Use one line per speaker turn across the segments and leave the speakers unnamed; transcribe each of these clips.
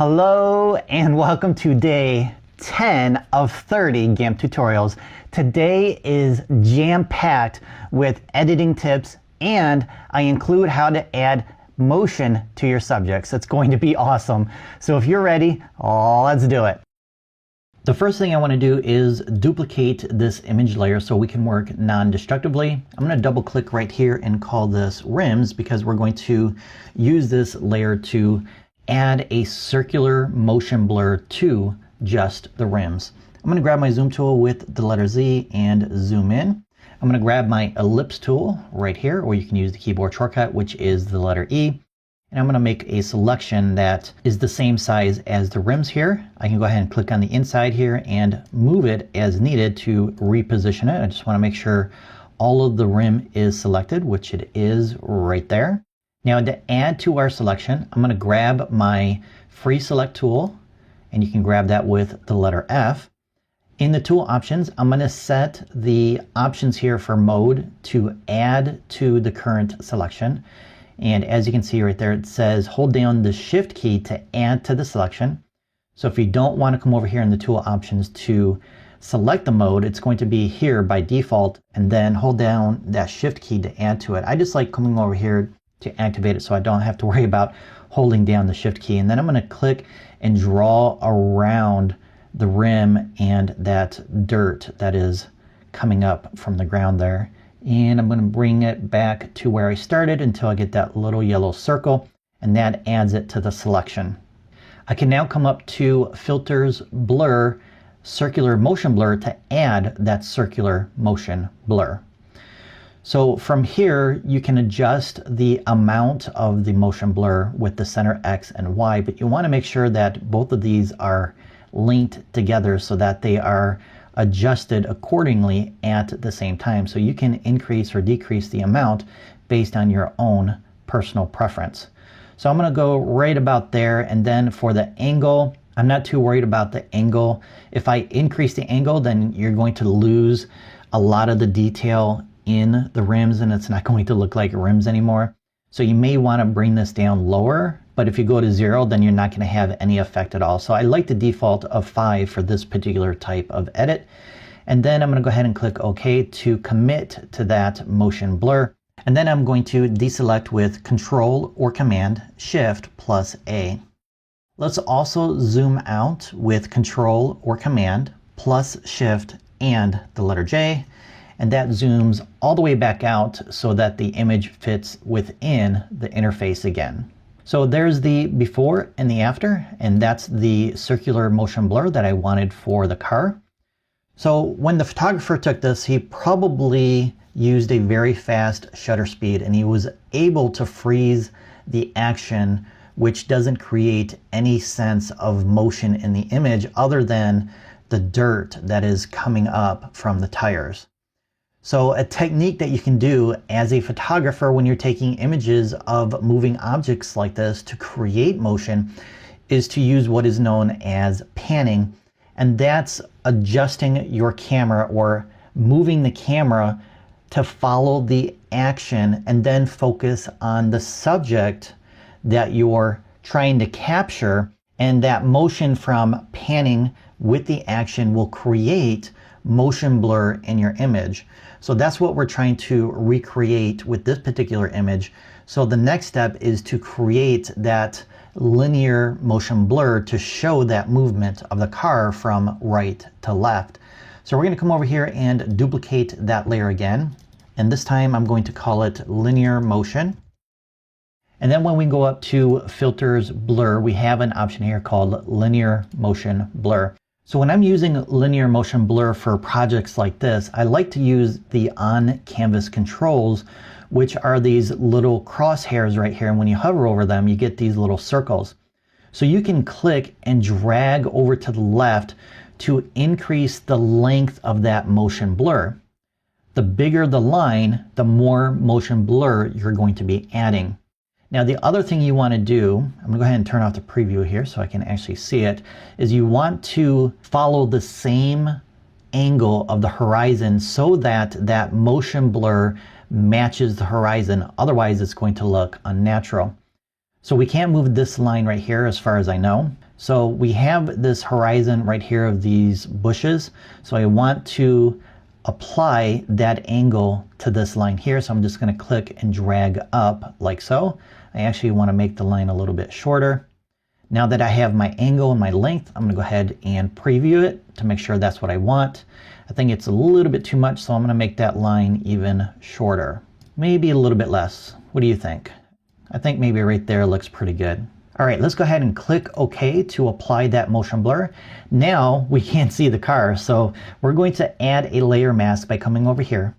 Hello and welcome to day 10 of 30 GIMP tutorials. Today is jam-packed with editing tips, and I include how to add motion to your subjects. It's going to be awesome. So if you're ready, let's do it. The first thing I want to do is duplicate this image layer so we can work non-destructively. I'm going to double click right here and call this rims because we're going to use this layer to add a circular motion blur to just the rims. I'm going to grab my zoom tool with the letter Z and zoom in. I'm going to grab my ellipse tool right here, or you can use the keyboard shortcut, which is the letter E. And I'm going to make a selection that is the same size as the rims here. I can go ahead and click on the inside here and move it as needed to reposition it. I just want to make sure all of the rim is selected, which it is right there. Now to add to our selection, I'm going to grab my free select tool, and you can grab that with the letter F. In the tool options, I'm going to set the options here for mode to add to the current selection. And as you can see right there, it says hold down the shift key to add to the selection. So if you don't want to come over here in the tool options to select the mode, it's going to be here by default, and then hold down that shift key to add to it. I just like coming over here to activate it so I don't have to worry about holding down the shift key. And then I'm going to click and draw around the rim and that dirt that is coming up from the ground there. And I'm going to bring it back to where I started until I get that little yellow circle, and that adds it to the selection. I can now come up to Filters, Blur, Circular Motion Blur to add that circular motion blur. So from here, you can adjust the amount of the motion blur with the center X and Y, but you want to make sure that both of these are linked together so that they are adjusted accordingly at the same time. So you can increase or decrease the amount based on your own personal preference. So I'm going to go right about there, and then for the angle, I'm not too worried about the angle. If I increase the angle, then you're going to lose a lot of the detail in the rims, and it's not going to look like rims anymore. So you may want to bring this down lower, but if you go to 0, then you're not going to have any effect at all. So I like the default of 5 for this particular type of edit. And then I'm going to go ahead and click OK to commit to that motion blur. And then I'm going to deselect with Control or Command Shift plus A. Let's also zoom out with Control or Command plus Shift and the letter J. And that zooms all the way back out so that the image fits within the interface again. So there's the before and the after, and that's the circular motion blur that I wanted for the car. So when the photographer took this, he probably used a very fast shutter speed, and he was able to freeze the action, which doesn't create any sense of motion in the image other than the dirt that is coming up from the tires. So a technique that you can do as a photographer when you're taking images of moving objects like this to create motion is to use what is known as panning. And that's adjusting your camera or moving the camera to follow the action and then focus on the subject that you're trying to capture. And that motion from panning with the action will create motion blur in your image. So that's what we're trying to recreate with this particular image. So the next step is to create that linear motion blur to show that movement of the car from right to left. So we're going to come over here and duplicate that layer again. And this time I'm going to call it linear motion. And then when we go up to Filters, Blur, we have an option here called linear motion blur. So when I'm using linear motion blur for projects like this, I like to use the on canvas controls, which are these little crosshairs right here. And when you hover over them, you get these little circles. So you can click and drag over to the left to increase the length of that motion blur. The bigger the line, the more motion blur you're going to be adding. Now the other thing you want to do, I'm going to go ahead and turn off the preview here so I can actually see it, is you want to follow the same angle of the horizon so that that motion blur matches the horizon. Otherwise it's going to look unnatural. So we can't move this line right here as far as I know. So we have this horizon right here of these bushes. So I want to apply that angle to this line here. So I'm just going to click and drag up like so. I actually want to make the line a little bit shorter. Now that I have my angle and my length, I'm going to go ahead and preview it to make sure that's what I want. I think it's a little bit too much, so I'm going to make that line even shorter. Maybe a little bit less. What do you think? I think maybe right there looks pretty good. All right, let's go ahead and click OK to apply that motion blur. Now we can't see the car, so we're going to add a layer mask by coming over here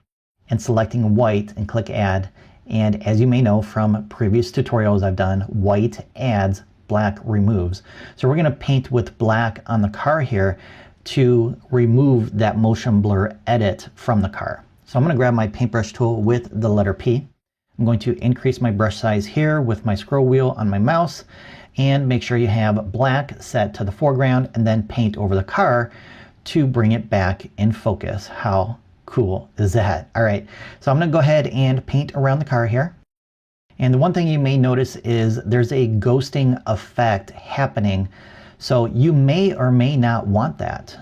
and selecting white and click Add. And as you may know from previous tutorials I've done, white adds, black removes. So we're going to paint with black on the car here to remove that motion blur edit from the car. So I'm going to grab my paintbrush tool with the letter P. I'm going to increase my brush size here with my scroll wheel on my mouse and make sure you have black set to the foreground and then paint over the car to bring it back in focus. How cool is that? All right, so I'm going to go ahead and paint around the car here. And the one thing you may notice is there's a ghosting effect happening. So you may or may not want that.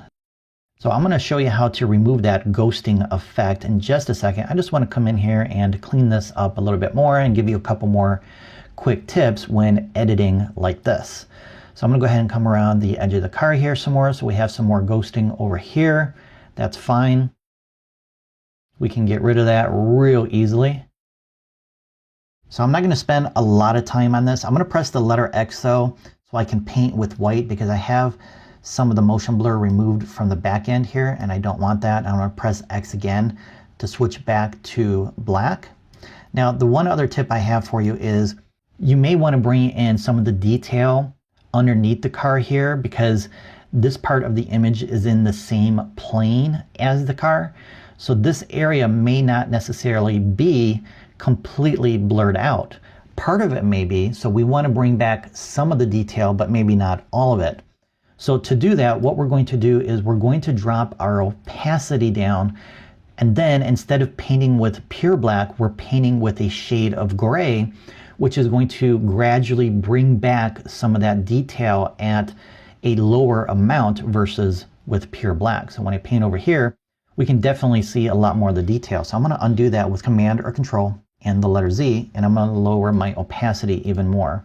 So I'm going to show you how to remove that ghosting effect in just a second. I just want to come in here and clean this up a little bit more and give you a couple more quick tips when editing like this. So I'm going to go ahead and come around the edge of the car here some more. So we have some more ghosting over here. That's fine. We can get rid of that real easily. So I'm not going to spend a lot of time on this. I'm going to press the letter X though, so I can paint with white because I have some of the motion blur removed from the back end here and I don't want that. I'm going to press X again to switch back to black. Now the one other tip I have for you is you may want to bring in some of the detail underneath the car here because this part of the image is in the same plane as the car. So this area may not necessarily be completely blurred out. Part of it may be, so we want to bring back some of the detail, but maybe not all of it. So to do that, what we're going to do is we're going to drop our opacity down, and then instead of painting with pure black, we're painting with a shade of gray, which is going to gradually bring back some of that detail at a lower amount versus with pure black. So when I paint over here, we can definitely see a lot more of the detail. So I'm going to undo that with Command or Control and the letter Z, and I'm going to lower my opacity even more.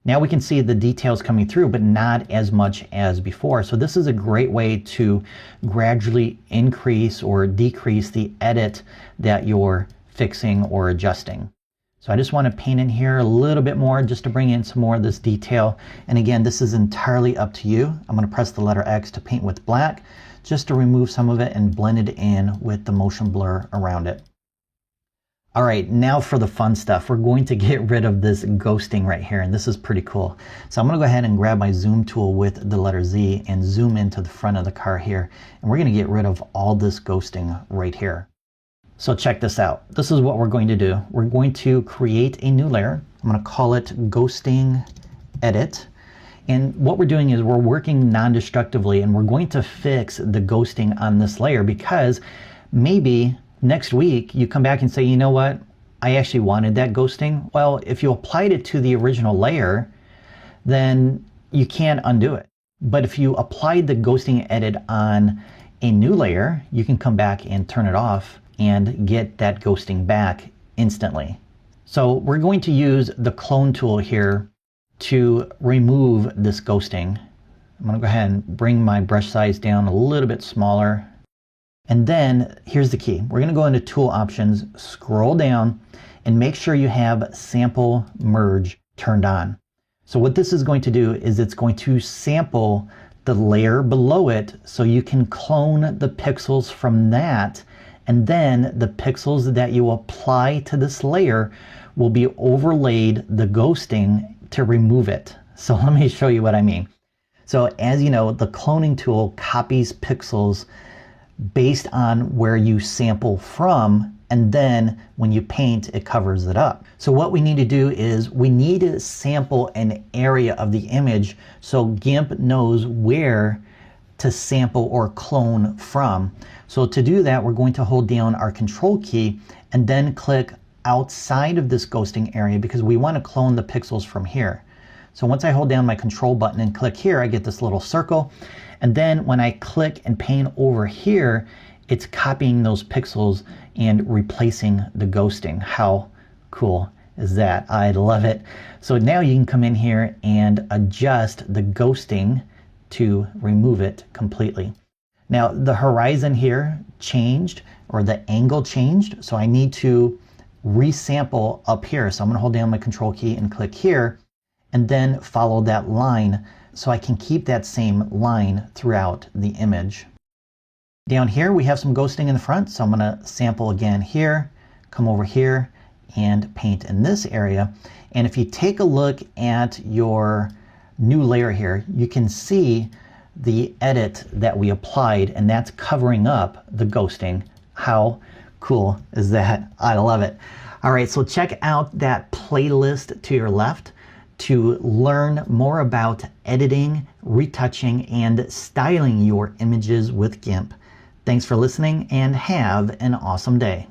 Now we can see the details coming through, but not as much as before. So this is a great way to gradually increase or decrease the edit that you're fixing or adjusting. So I just want to paint in here a little bit more just to bring in some more of this detail. And again, this is entirely up to you. I'm going to press the letter X to paint with black just to remove some of it and blend it in with the motion blur around it. All right, now for the fun stuff. We're going to get rid of this ghosting right here, and this is pretty cool. So I'm going to go ahead and grab my zoom tool with the letter Z and zoom into the front of the car here. And we're going to get rid of all this ghosting right here. So check this out. This is what we're going to do. We're going to create a new layer. I'm going to call it Ghosting Edit. And what we're doing is we're working non-destructively, and we're going to fix the ghosting on this layer because maybe next week you come back and say, you know what, I actually wanted that ghosting. Well, if you applied it to the original layer, then you can't undo it. But if you applied the ghosting edit on a new layer, you can come back and turn it off and get that ghosting back instantly. So we're going to use the clone tool here to remove this ghosting. I'm going to go ahead and bring my brush size down a little bit smaller. And then here's the key. We're going to go into tool options, scroll down, and make sure you have sample merge turned on. So what this is going to do is it's going to sample the layer below it so you can clone the pixels from that, and then the pixels that you apply to this layer will be overlaid the ghosting to remove it. So let me show you what I mean. So as you know, the cloning tool copies pixels based on where you sample from, and then when you paint, it covers it up. So what we need to do is we need to sample an area of the image so GIMP knows where to sample or clone from. So to do that, we're going to hold down our Control key and then click outside of this ghosting area because we want to clone the pixels from here. So once I hold down my control button and click here, I get this little circle. And then when I click and paint over here, it's copying those pixels and replacing the ghosting. How cool is that? I love it. So now you can come in here and adjust the ghosting to remove it completely. Now the horizon here changed, or the angle changed, so I need to resample up here. So I'm going to hold down my control key and click here, and then follow that line so I can keep that same line throughout the image. Down here we have some ghosting in the front, so I'm going to sample again here, come over here and paint in this area. And if you take a look at your new layer here, you can see the edit that we applied, and that's covering up the ghosting. How cool is that? I love it. All right, so check out that playlist to your left to learn more about editing, retouching, and styling your images with GIMP. Thanks for listening and have an awesome day.